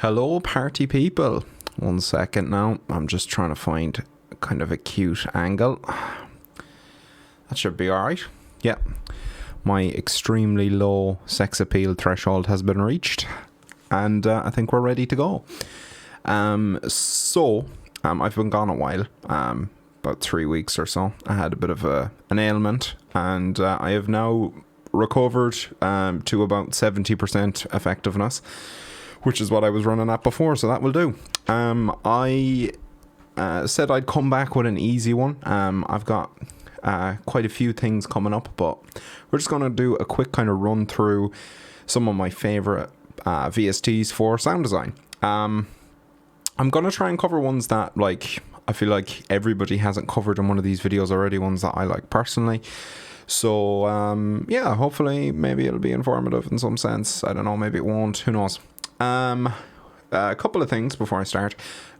Hello party people. 1 second now. I'm just trying to find kind of a cute angle. That should be alright. Yeah. My extremely low sex appeal threshold has been reached. And I think we're ready to go. I've been gone a while. About 3 weeks or so. I had a bit of an ailment. And I have now recovered to about 70% effectiveness, which is what I was running at before, so that will do. I said I'd come back with an easy one. I've got quite a few things coming up, but we're just going to do a quick kind of run through some of my favourite VSTs for sound design. I'm going to try and cover ones that I feel like everybody hasn't covered in one of these videos already, ones that I like personally. So yeah, hopefully maybe it'll be informative in some sense. I don't know, maybe it won't, who knows. A couple of things before I start.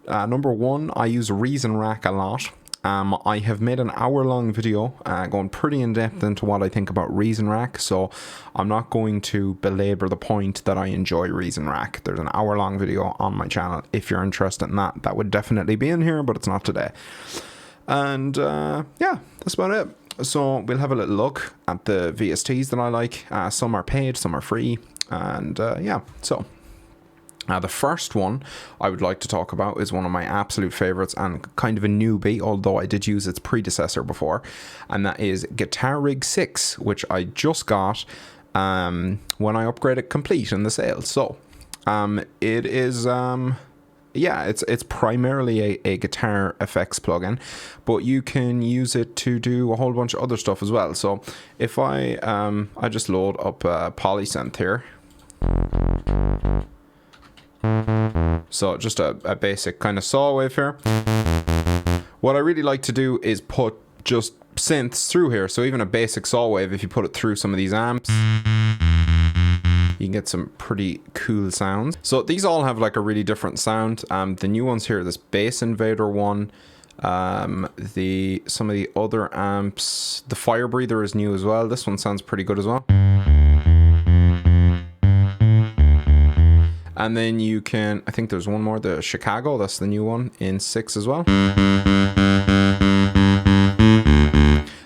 Number one, I use Reason Rack a lot. I have made an hour-long video going pretty in-depth into what I think about Reason Rack, so I'm not going to belabor the point that I enjoy Reason Rack. There's an hour-long video on my channel. If you're interested in that, that would definitely be in here, but it's not today. And yeah, that's about it. So we'll have a little look at the VSTs that I like. Some are paid, some are free, and yeah, so the first one I would like to talk about is one of my absolute favorites and kind of a newbie, although I did use its predecessor before, and that is Guitar Rig 6, which I just got when I upgraded Complete in the sale. So it is yeah, it's primarily a guitar effects plugin, but you can use it to do a whole bunch of other stuff as well. So if I just load up Polysynth here. So just a basic kind of saw wave here. What I really like to do is put just synths through here. So even a basic saw wave, if you put it through some of these amps, you can get some pretty cool sounds. So these all have like a really different sound. The new ones here, this Bass Invader one, some of the other amps, the Fire Breather is new as well. This one sounds pretty good as well. And then you can, I think there's one more, the Chicago, that's the new one in 6 as well.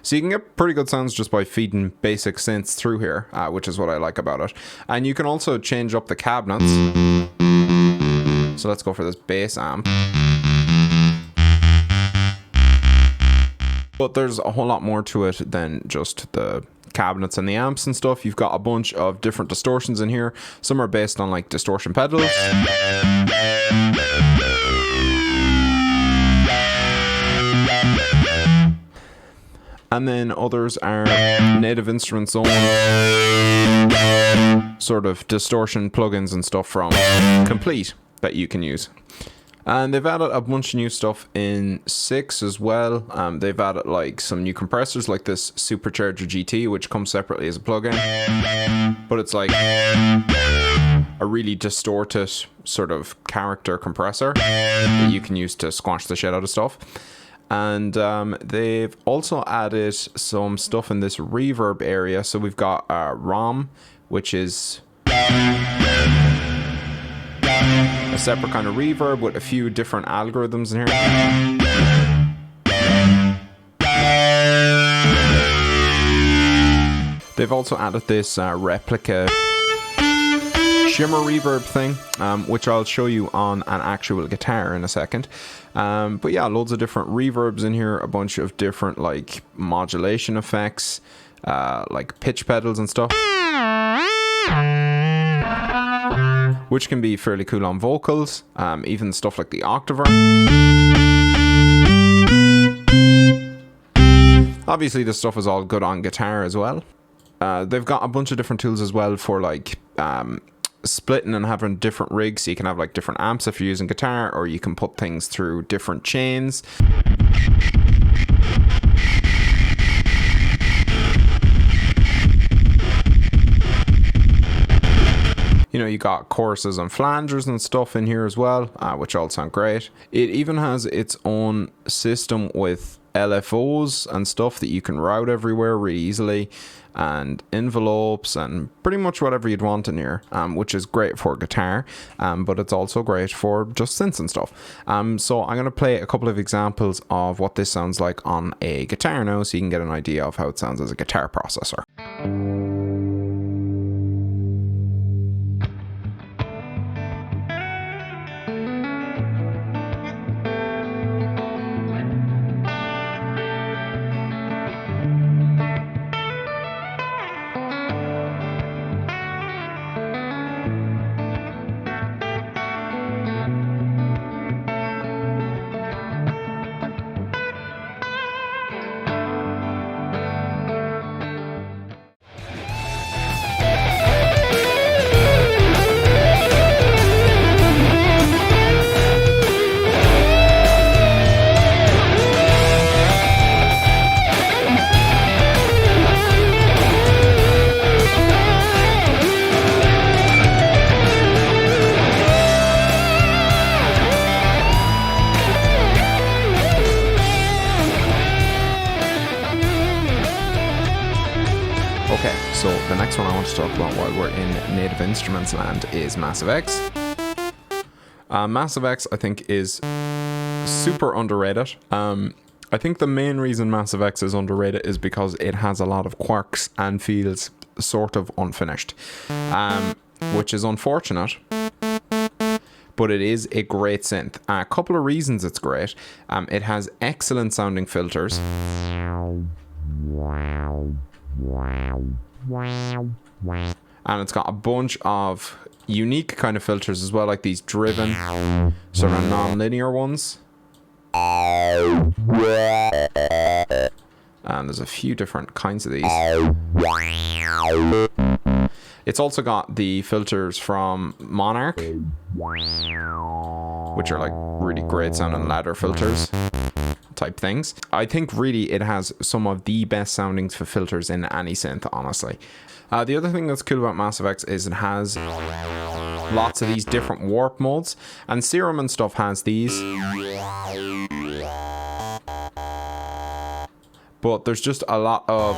So you can get pretty good sounds just by feeding basic synths through here, which is what I like about it. And you can also change up the cabinets. So let's go for this bass amp. But there's a whole lot more to it than just the cabinets and the amps and stuff. You've got a bunch of different distortions in here. Some are based on like distortion pedals. And then others are Native Instruments own sort of distortion plugins and stuff from Complete that you can use. And they've added a bunch of new stuff in 6 as well. They've added like some new compressors like this Supercharger GT, which comes separately as a plugin. But it's like a really distorted sort of character compressor that you can use to squash the shit out of stuff. And they've also added some stuff in this reverb area. So we've got ROM, which is a separate kind of reverb with a few different algorithms in here. They've also added this replica shimmer reverb thing, which I'll show you on an actual guitar in a second. But yeah, loads of different reverbs in here, a bunch of different like modulation effects, like pitch pedals and stuff, which can be fairly cool on vocals, even stuff like the octaver. Obviously this stuff is all good on guitar as well. They've got a bunch of different tools as well for like splitting and having different rigs, so you can have like different amps if you're using guitar, or you can put things through different chains. You know, you got choruses and flangers and stuff in here as well, which all sound great. It even has its own system with LFOs and stuff that you can route everywhere really easily. and envelopes and pretty much whatever you'd want in here, which is great for guitar, but it's also great for just synths and stuff. So I'm going to play a couple of examples of what this sounds like on a guitar now, so you can get an idea of how it sounds as a guitar processor. Okay, so the next one I want to talk about while we're in Native Instruments land is Massive X. Massive X, I think, is super underrated. I think the main reason Massive X is underrated is because it has a lot of quirks and feels sort of unfinished, which is unfortunate. But it is a great synth. A couple of reasons it's great. It has excellent sounding filters. And it's got a bunch of unique kind of filters as well, like these driven sort of non-linear ones. And there's a few different kinds of these. It's also got the filters from Monarch, which are like really great sounding ladder filters type things. I think really it has some of the best soundings for filters in any synth, honestly. The other thing that's cool about Massive X is it has lots of these different warp modes, and Serum and stuff has these. But there's just a lot of...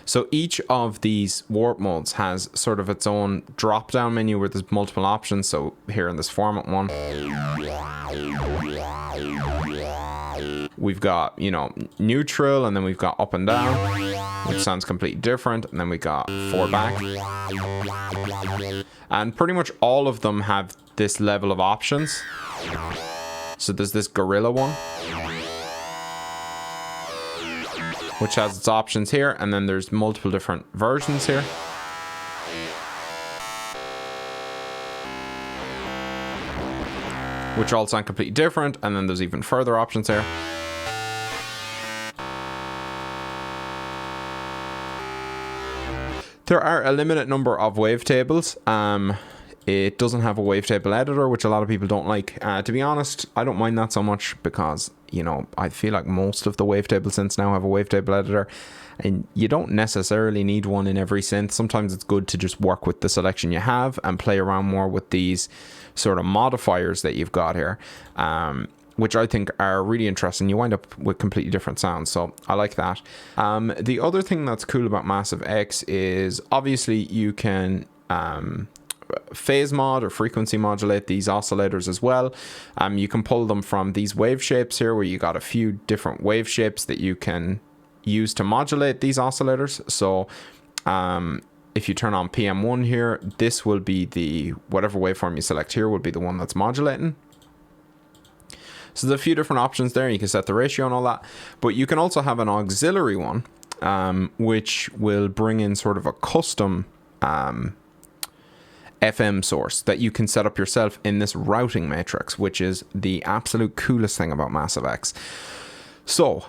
So each of these warp modes has sort of its own drop down menu where there's multiple options. So here in this format one, we've got, you know, neutral, and then we've got up and down, which sounds completely different, and then we got 4 back. And pretty much all of them have this level of options. So there's this gorilla one, which has its options here, and then there's multiple different versions here. Which all sound completely different, and then there's even further options here. There are a limited number of wavetables. It doesn't have a wavetable editor, which a lot of people don't like. To be honest, I don't mind that so much because, you know, I feel like most of the wavetable synths now have a wavetable editor, and you don't necessarily need one in every synth. Sometimes it's good to just work with the selection you have and play around more with these sort of modifiers that you've got here, which I think are really interesting. You wind up with completely different sounds, so I like that. The other thing that's cool about Massive X is obviously you can phase mod or frequency modulate these oscillators as well. You can pull them from these wave shapes here, where you got a few different wave shapes that you can use to modulate these oscillators. So if you turn on PM1 here, this will be the, whatever waveform you select here will be the one that's modulating. So there's a few different options there. You can set the ratio and all that, but you can also have an auxiliary one, which will bring in sort of a custom FM source that you can set up yourself in this routing matrix, which is the absolute coolest thing about Massive X. So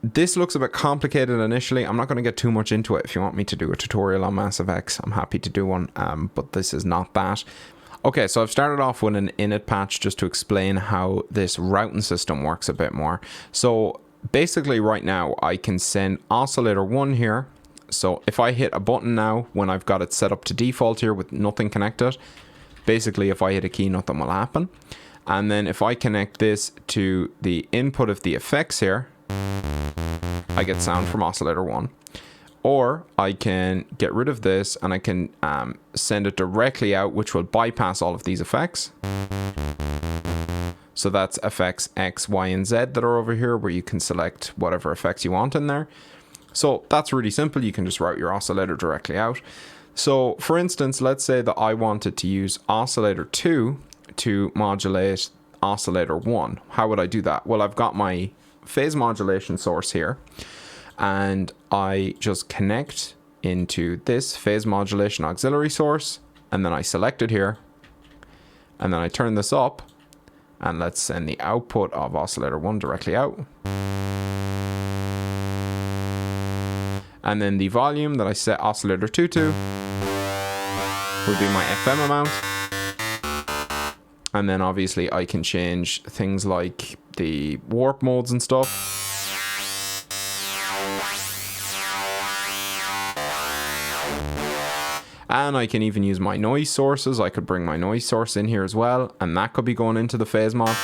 this looks a bit complicated initially. I'm not going to get too much into it. If you want me to do a tutorial on Massive X, I'm happy to do one, but this is not that. Okay, so I've started off with an init patch just to explain how this routing system works a bit more. So basically right now I can send oscillator 1 here. So if I hit a button now, when I've got it set up to default here with nothing connected, basically if I hit a key, nothing will happen. And then if I connect this to the input of the effects here, I get sound from oscillator 1. Or I can get rid of this and I can send it directly out, which will bypass all of these effects. So that's effects X, Y, and Z that are over here, where you can select whatever effects you want in there. So that's really simple. You can just route your oscillator directly out. So for instance, let's say that I wanted to use oscillator 2 to modulate oscillator 1. How would I do that? Well, I've got my phase modulation source here, and I just connect into this phase modulation auxiliary source, and then I select it here, and then I turn this up, and let's send the output of oscillator 1 directly out. And then the volume that I set oscillator 2 to would be my FM amount. And then obviously I can change things like the warp modes and stuff. And I can even use my noise sources. I could bring my noise source in here as well, and that could be going into the phase mod.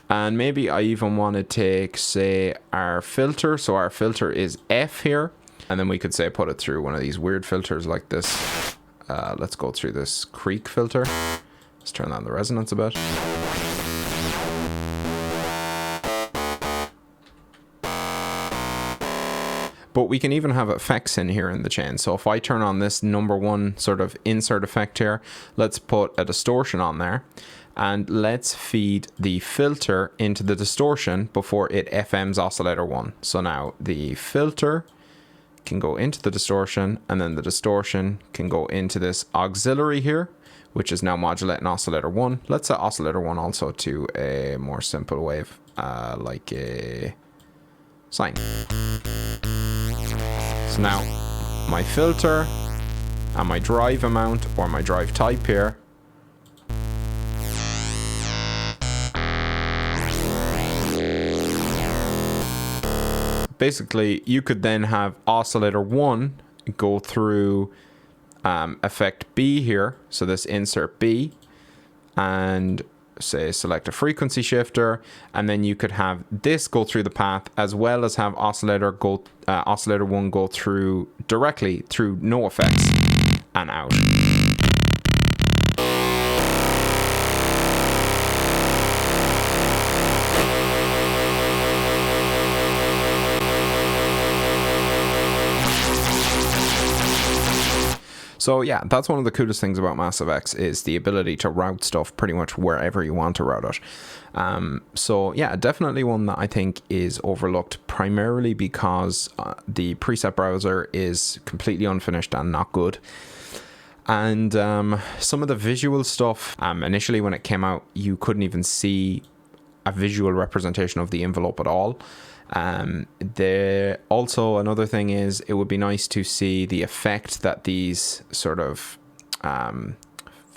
And maybe I even want to take, say, our filter. So our filter is F here. And then we could say put it through one of these weird filters like this. Let's go through this creak filter. Let's turn down the resonance a bit. But we can even have effects in here in the chain. So if I turn on this number 1 sort of insert effect here, let's put a distortion on there. And let's feed the filter into the distortion before it FMs oscillator 1. So now the filter can go into the distortion, and then the distortion can go into this auxiliary here, which is now modulating oscillator 1. Let's set oscillator 1 also to a more simple wave, like a sine. So now my filter and my drive amount, or my drive type here, basically you could then have oscillator 1 go through effect B here, so this insert B, and say select a frequency shifter, and then you could have this go through the path, as well as have oscillator 1 go through directly through no effects and out. So yeah, that's one of the coolest things about Massive X, is the ability to route stuff pretty much wherever you want to route it. So yeah, definitely one that I think is overlooked, primarily because the preset browser is completely unfinished and not good. And some of the visual stuff, initially when it came out, you couldn't even see a visual representation of the envelope at all. Also another thing is, it would be nice to see the effect that these sort of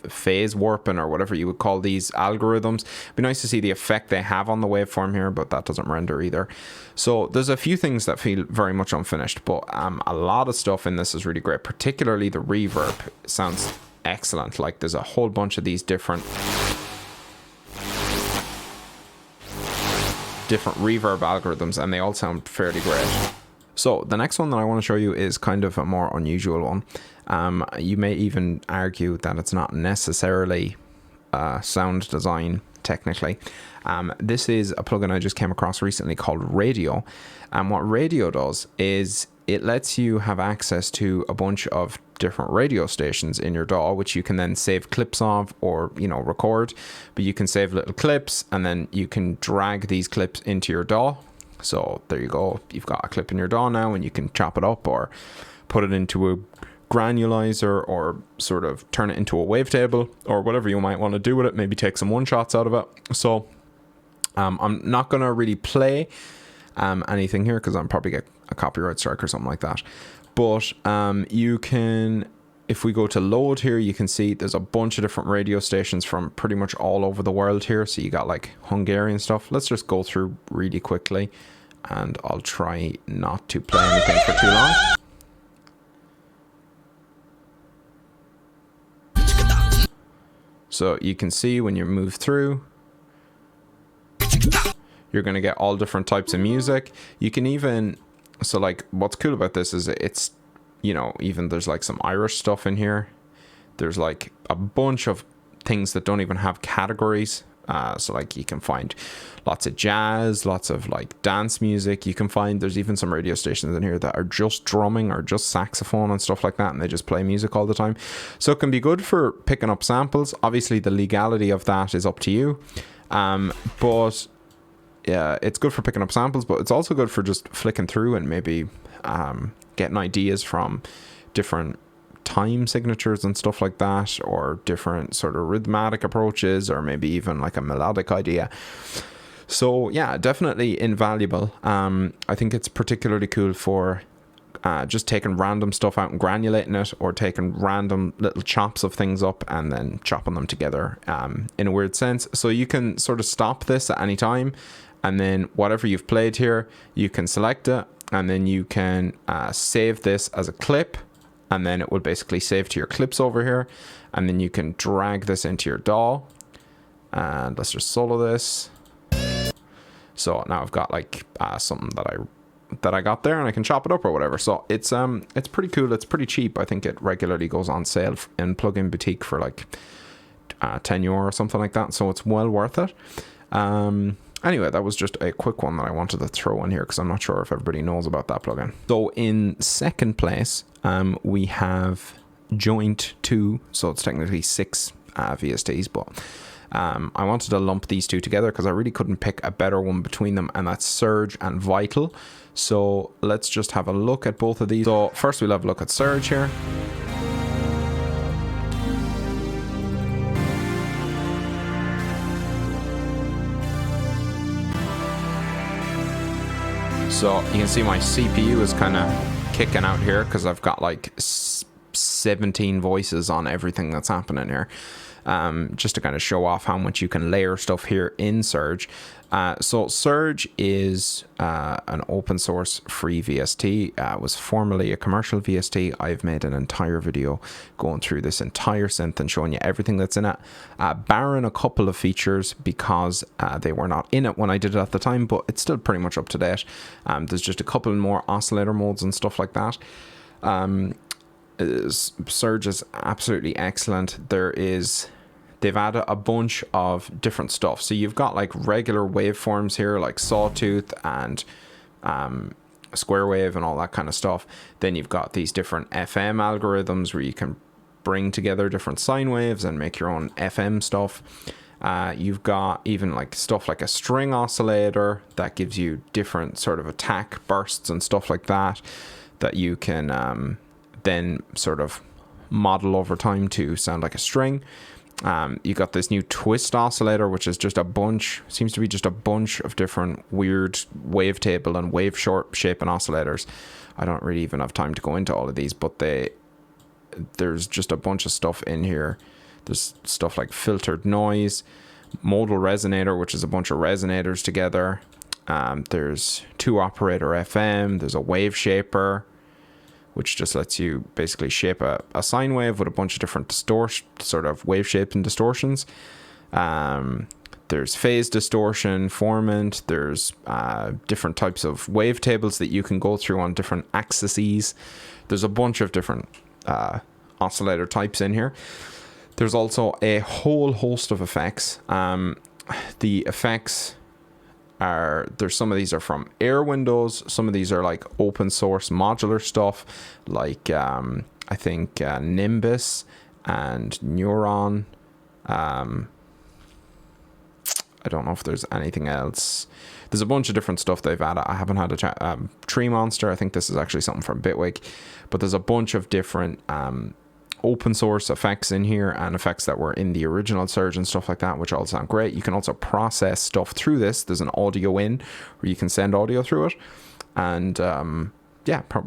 phase warping, or whatever you would call these algorithms, it'd be nice to see the effect they have on the waveform here, but that doesn't render either. So there's a few things that feel very much unfinished, but a lot of stuff in this is really great, particularly the reverb. It sounds excellent. Like, there's a whole bunch of these different reverb algorithms, and they all sound fairly great. So the next one that I want to show you is kind of a more unusual one. You may even argue that it's not necessarily sound design technically. This is a plugin I just came across recently called Radio, and what Radio does is it lets you have access to a bunch of different radio stations in your DAW, which you can then save clips of, or, you know, record. But you can save little clips, and then you can drag these clips into your DAW. So there you go, you've got a clip in your DAW now, and you can chop it up or put it into a granulizer, or sort of turn it into a wavetable, or whatever you might want to do with it. Maybe take some one-shots out of it. So I'm not going to really play anything here, because I'm probably get a copyright strike or something like that. But you can, if we go to load here, you can see there's a bunch of different radio stations from pretty much all over the world here. So you got like Hungarian stuff. Let's just go through really quickly, and I'll try not to play anything for too long. So you can see when you move through, You're going to get all different types of music. You can even, so like what's cool about this is it's, you know, even there's like some Irish stuff in here. There's like a bunch of things that don't even have categories. So like you can find lots of jazz, lots of like dance music. You can find there's even some radio stations in here that are just drumming or just saxophone and stuff like that, and they just play music all the time. So it can be good for picking up samples. Obviously the legality of that is up to you, but yeah, it's good for picking up samples, but it's also good for just flicking through and maybe getting ideas from different time signatures and stuff like that, or different sort of rhythmic approaches, or maybe even like a melodic idea. So yeah, definitely invaluable. I think it's particularly cool for just taking random stuff out and granulating it, or taking random little chops of things up and then chopping them together in a weird sense. So you can sort of stop this at any time, and then whatever you've played here, you can select it, and then you can save this as a clip, and then it will basically save to your clips over here, and then you can drag this into your DAW, and let's just solo this. So now I've got like something that I got there, and I can chop it up or whatever. So it's pretty cool. It's pretty cheap. I think it regularly goes on sale in Plugin Boutique for like €10 or something like that, so it's well worth it. Anyway, that was just a quick one that I wanted to throw in here because I'm not sure if everybody knows about that plugin. So in second place, we have Joint 2. So it's technically 6 VSTs, but I wanted to lump these two together because I really couldn't pick a better one between them, and that's Surge and Vital. So let's just have a look at both of these. So first we'll have a look at Surge here. So you can see my CPU is kind of kicking out here because I've got like 17 voices on everything that's happening here. Just to kind of show off how much you can layer stuff here in Surge. So Surge is an open source free VST. It was formerly a commercial VST. I've made an entire video going through this entire synth and showing you everything that's in it, barring a couple of features because they were not in it when I did it at the time, but it's still pretty much up to date. There's just a couple more oscillator modes and stuff like that. Surge is absolutely excellent. They've added a bunch of different stuff. So you've got like regular waveforms here, like sawtooth and square wave and all that kind of stuff. Then you've got these different FM algorithms where you can bring together different sine waves and make your own FM stuff. You've got even like stuff like a string oscillator that gives you different sort of attack bursts and stuff like that you can then sort of model over time to sound like a string. You got this new twist oscillator, which is just seems to be just a bunch of different weird wavetable and wave shaping oscillators. I don't really even have time to go into all of these, but there's just a bunch of stuff in here. There's stuff like filtered noise, modal resonator, which is a bunch of resonators together. There's 2-operator FM. There's a wave shaper, which just lets you basically shape a sine wave with a bunch of different sort of wave shapes and distortions. There's phase distortion, formant. There's different types of wavetables that you can go through on different axes. There's a bunch of different oscillator types in here. There's also a whole host of effects. The effects some of these are from Air Windows, some of these are like open source modular stuff, like I think Nimbus and Neuron. I don't know if there's anything else. There's a bunch of different stuff they've added. I haven't had a chat. Tree Monster, I think this is actually something from Bitwig, but there's a bunch of different open source effects in here, and effects that were in the original Surge and stuff like that, which all sound great. You can also process stuff through this. There's an audio in where you can send audio through it, and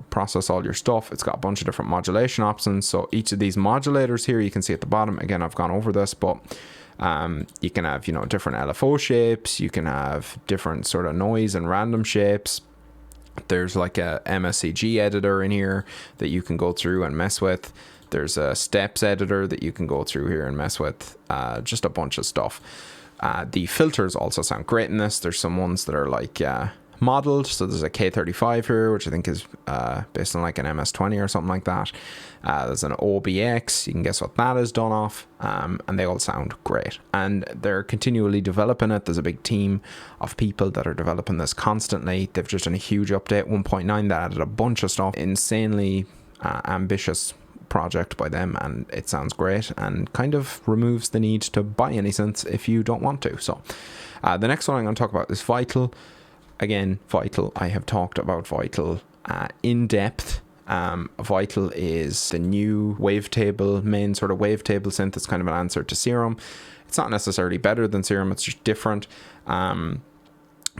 process all your stuff. It's got a bunch of different modulation options. So each of these modulators here, you can see at the bottom, again, I've gone over this, but you can have, different LFO shapes. You can have different sort of noise and random shapes. There's like a MSCG editor in here that you can go through and mess with. There's a steps editor that you can go through here and mess with. Just a bunch of stuff. The filters also sound great in this. There's some ones that are like modeled. So there's a K35 here, which I think is based on like an MS-20 or something like that. There's an OBX. You can guess what that is done off. And they all sound great. And they're continually developing it. There's a big team of people that are developing this constantly. They've just done a huge update, 1.9, that added a bunch of stuff. Insanely ambitious project by them, and it sounds great and kind of removes the need to buy any synths if you don't want to. So the next one I'm going to talk about is Vital. Again, Vital, I have talked about Vital in depth. Vital is the new wavetable, main sort of wavetable synth. It's kind of an answer to Serum. It's not necessarily better than Serum, it's just different.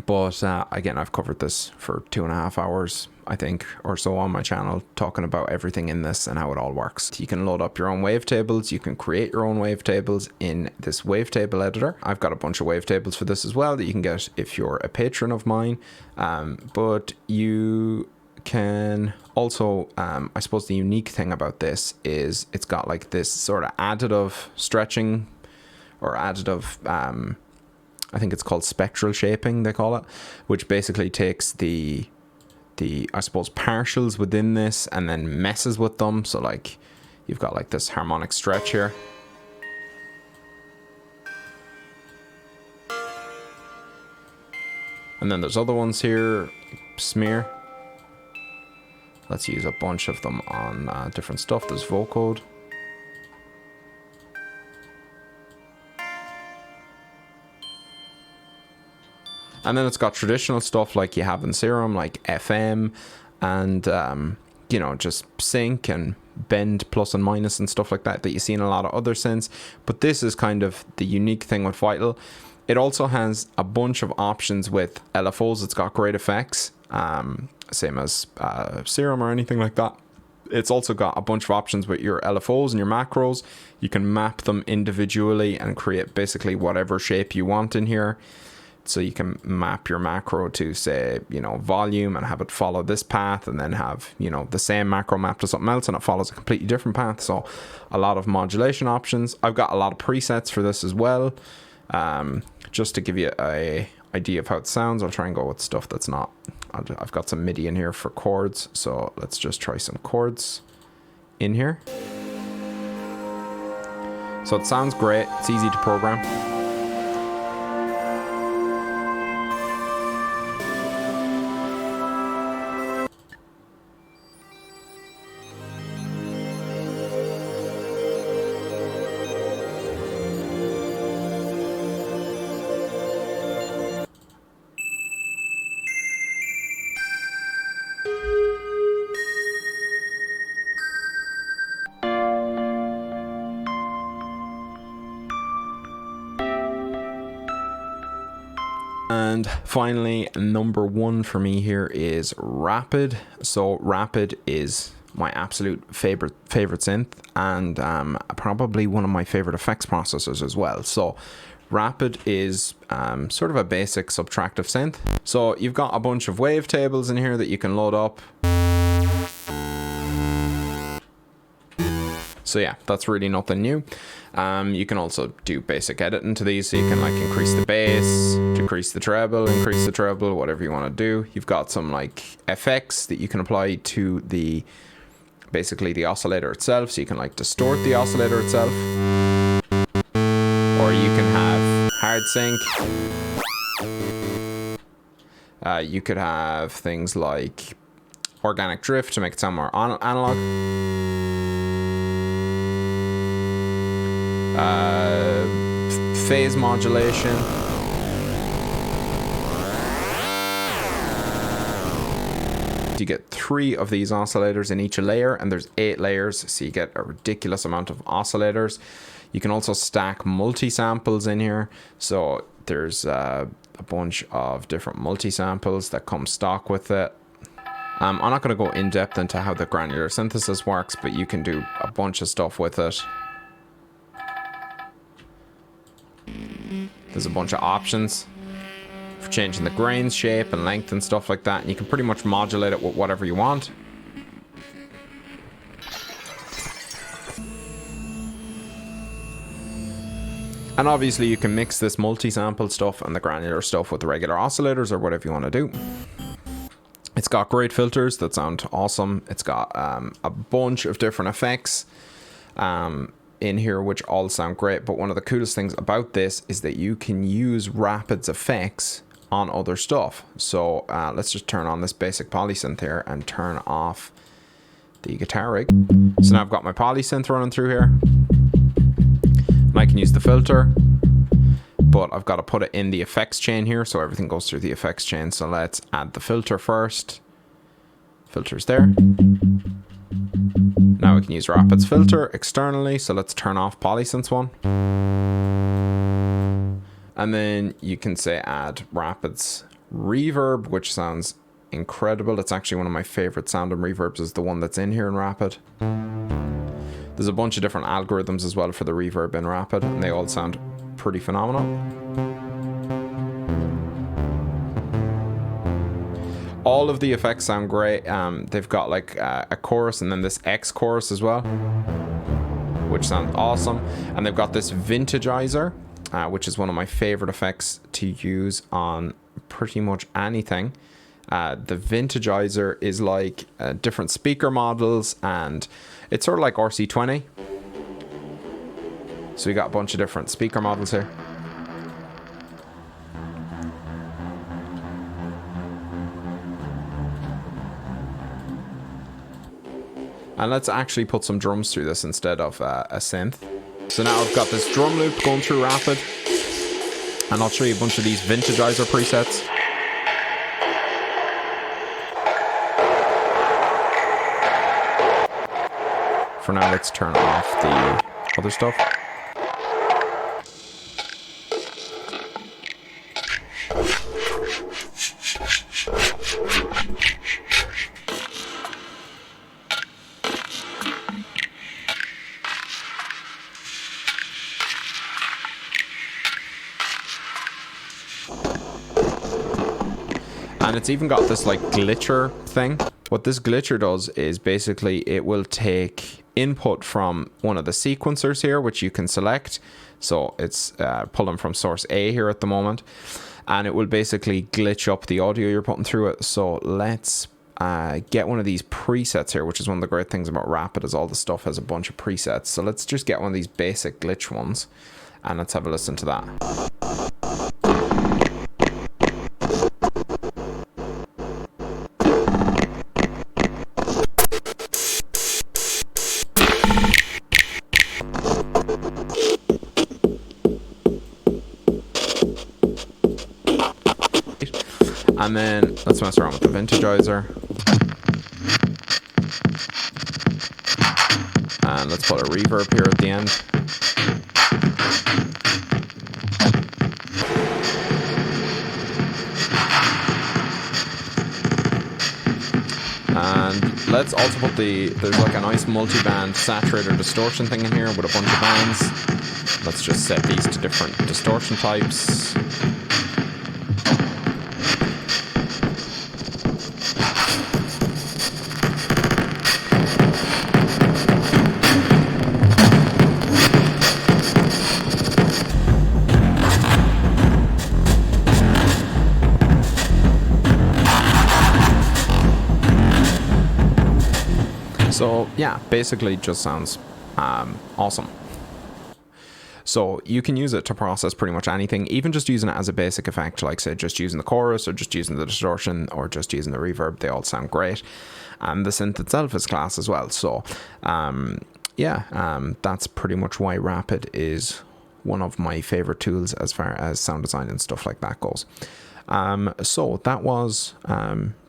But again, I've covered this for 2.5 hours, I think, or so on my channel, talking about everything in this and how it all works. You can load up your own wavetables. You can create your own wavetables in this wavetable editor. I've got a bunch of wavetables for this as well that you can get if you're a patron of mine. But you can also, I suppose the unique thing about this is it's got like this sort of additive stretching or additive, I think it's called spectral shaping, they call it, which basically takes the I suppose partials within this and then messes with them. So like you've got like this harmonic stretch here. And then there's other ones here, smear. Let's use a bunch of them on different stuff. There's vocode. And then it's got traditional stuff like you have in Serum, like FM and, you know, just sync and bend plus and minus and stuff like that you see in a lot of other synths. But this is kind of the unique thing with Vital. It also has a bunch of options with LFOs. It's got great effects, same as Serum or anything like that. It's also got a bunch of options with your LFOs and your macros. You can map them individually and create basically whatever shape you want in here. So you can map your macro to, say, you know, volume and have it follow this path, and then have, you know, the same macro map to something else and it follows a completely different path. So a lot of modulation options. I've got a lot of presets for this as well. Just to give you a idea of how it sounds, I'll try and go with stuff that's not. I've got some MIDI in here for chords. So let's just try some chords in here. So it sounds great. It's easy to program. And finally, number one for me here is Rapid. So Rapid is my absolute favorite synth, and probably one of my favorite effects processors as well. So Rapid is sort of a basic subtractive synth. So you've got a bunch of wavetables in here that you can load up. So yeah, that's really nothing new. You can also do basic editing to these, so you can like increase the bass, decrease the treble, increase the treble, whatever you want to do. You've got some like effects that you can apply to the basically the oscillator itself, so you can like distort the oscillator itself, or you can have hard sync. You could have things like organic drift to make it sound more analog. Phase modulation. You get 3 of these oscillators in each layer, and there's 8 layers, so you get a ridiculous amount of oscillators. You can also stack multi-samples in here, so there's a bunch of different multi-samples that come stock with it. I'm not going to go in depth into how the granular synthesis works, but you can do a bunch of stuff with it. There's a bunch of options for changing the grain shape and length and stuff like that, and you can pretty much modulate it with whatever you want. And obviously you can mix this multi-sample stuff and the granular stuff with the regular oscillators or whatever you want to do. It's got great filters that sound awesome. It's got a bunch of different effects in here which all sound great. But one of the coolest things about this is that you can use Rapid's effects on other stuff. So let's just turn on this basic polysynth here and turn off the guitar rig. So now I've got my polysynth running through here. I can use the filter, but I've got to put it in the effects chain here, so everything goes through the effects chain. So let's add the filter first. Filter's there. Now we can use Rapid's filter externally, so let's turn off polysynth's one. And then you can say add Rapid's reverb, which sounds incredible. It's actually one of my favorite sound and reverbs, is the one that's in here in Rapid. There's a bunch of different algorithms as well for the reverb in Rapid, and they all sound pretty phenomenal. All of the effects sound great. They've got like a chorus and then this X chorus as well, which sounds awesome. And they've got this vintagizer, which is one of my favorite effects to use on pretty much anything. The vintagizer is like different speaker models, and it's sort of like RC20. So we got a bunch of different speaker models here. And let's actually put some drums through this instead of a synth. So now I've got this drum loop going through Rapid, and I'll show you a bunch of these vintagizer presets. For now, let's turn off the other stuff. And it's even got this like glitcher thing. What this glitcher does is basically it will take input from one of the sequencers here, which you can select. So it's pulling from source A here at the moment, and it will basically glitch up the audio you're putting through it. So let's get one of these presets here, which is one of the great things about Rapid, is all the stuff has a bunch of presets. So let's just get one of these basic glitch ones, and let's have a listen to that. And then let's mess around with the vintagizer. And let's put a reverb here at the end. And let's also put there's like a nice multi-band saturator distortion thing in here with a bunch of bands. Let's just set these to different distortion types. So yeah, basically it just sounds awesome. So you can use it to process pretty much anything, even just using it as a basic effect, like say just using the chorus or just using the distortion or just using the reverb. They all sound great. And the synth itself is class as well. So that's pretty much why Rapid is one of my favorite tools as far as sound design and stuff like that goes. So that was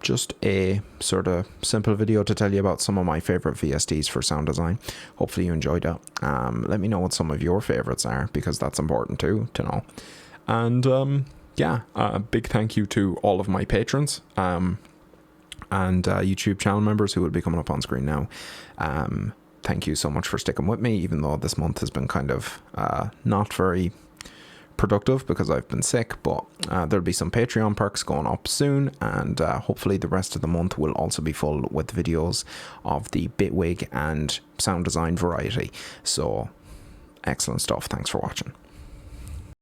just a sort of simple video to tell you about some of my favorite VSTs for sound design. Hopefully you enjoyed it. Let me know what some of your favorites are, because that's important too to know. And a big thank you to all of my patrons and YouTube channel members who will be coming up on screen now. Thank you so much for sticking with me, even though this month has been kind of not very productive because I've been sick, but there'll be some Patreon perks going up soon, and hopefully the rest of the month will also be full with videos of the Bitwig and sound design variety. So excellent stuff. Thanks for watching.